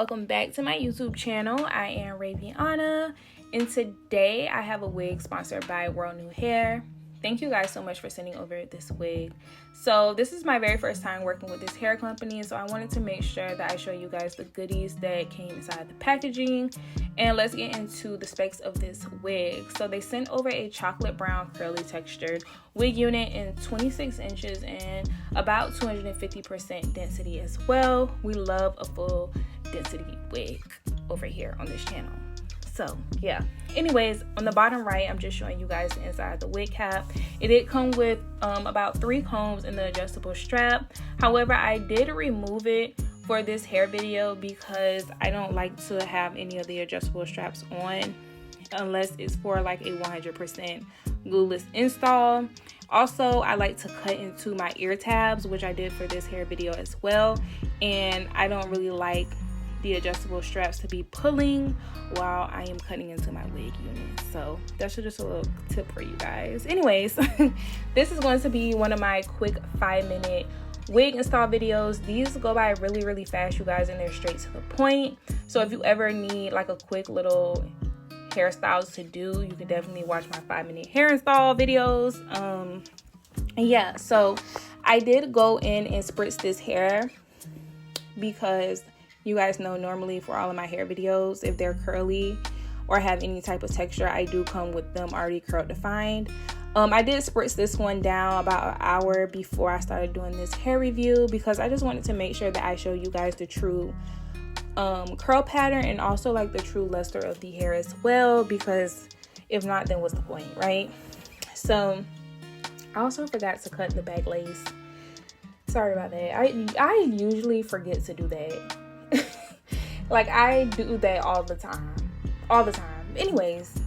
welcome back to my YouTube channel. I am Raviana, and today I have a wig sponsored by WorldNewHair. Thank you guys so much for sending over this wig. So this is my very first time working with this hair company, so I wanted to make sure that I show you guys the goodies that came inside the packaging. And let's get into the specs of this wig. So they sent over a chocolate brown curly textured wig unit in 26 inches and about 250% density as well. We love a full density wig over here on this channel. So yeah, anyways, on the bottom right, I'm just showing you guys the inside of the wig cap. It did come with about 3 combs in the adjustable strap. However, I did remove it for this hair video because I don't like to have any of the adjustable straps on unless it's for like a 100% glueless install. Also, I like to cut into my ear tabs, which I did for this hair video as well, and I don't really like the adjustable straps to be pulling while I am cutting into my wig unit. So that's just a little tip for you guys. Anyways, this is going to be one of my quick 5-minute wig install videos. These go by really fast, you guys, and they're straight to the point. So if you ever need like a quick little hairstyles to do, you can definitely watch my 5-minute hair install videos. And yeah, so I did go in and spritz this hair because you guys know normally for all of my hair videos, if they're curly or have any type of texture, I do come with them already curl defined. I did spritz this one down about an hour before I started doing this hair review because I just wanted to make sure that I show you guys the true curl pattern and also like the true luster of the hair as well, because if not, then what's the point, right? So I also forgot to cut the back lace. Sorry about that. I usually forget to do that. Like I do that all the time. Anyways,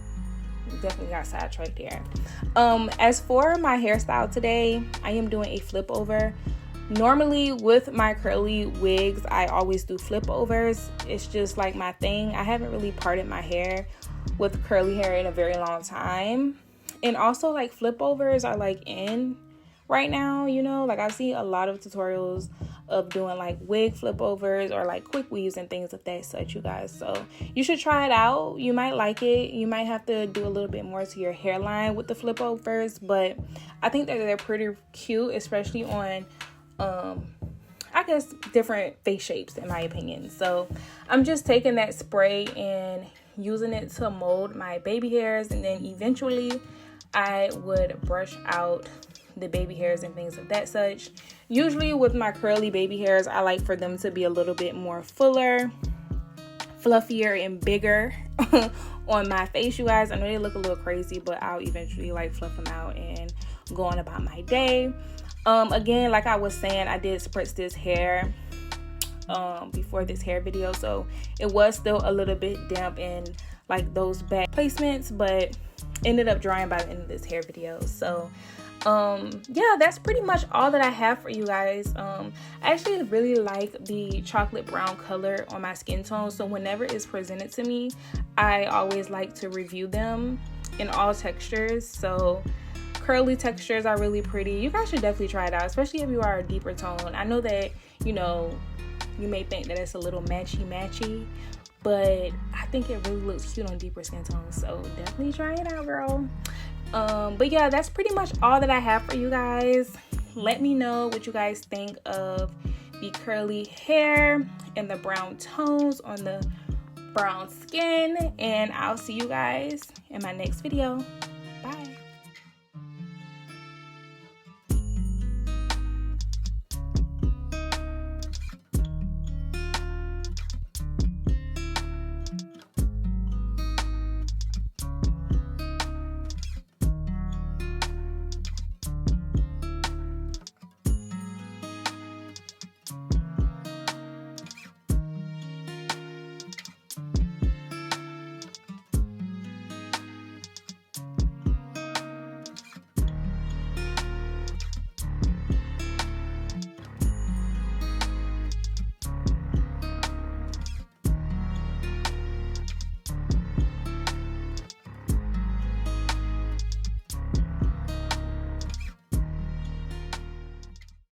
definitely got sidetracked there. As for my hairstyle today, I am doing a flip over. Normally with my curly wigs, I always do flip overs. It's just like my thing. I haven't really parted my hair with curly hair in a very long time. And also like flip overs are like in right now, you know, like I see a lot of tutorials of doing like wig flip overs or like quick weaves and things of that such, you guys. So you should try it out. You might like it. You might have to do a little bit more to your hairline with the flip overs, but I think that they're pretty cute, especially on I guess different face shapes in my opinion. So I'm just taking that spray and using it to mold my baby hairs, and then eventually I would brush out the baby hairs and things of that such. Usually with my curly baby hairs, I like for them to be a little bit more fuller, fluffier, and bigger on my face, you guys. I know they look a little crazy, but I'll eventually like fluff them out and go on about my day. Again, like I was saying, I did spritz this hair before this hair video, so it was still a little bit damp in like those back placements, but ended up drying by the end of this hair video. So yeah, that's pretty much all that I have for you guys. I actually really like the chocolate brown color on my skin tone, so whenever it's presented to me, I always like to review them in all textures. So curly textures are really pretty. You guys should definitely try it out, especially if you are a deeper tone. I know that, you know, you may think that it's a little matchy, but I think it really looks cute on deeper skin tones, so definitely try it out, girl. But yeah, that's pretty much all that I have for you guys. Let me know what you guys think of the curly hair and the brown tones on the brown skin, and I'll see you guys in my next video.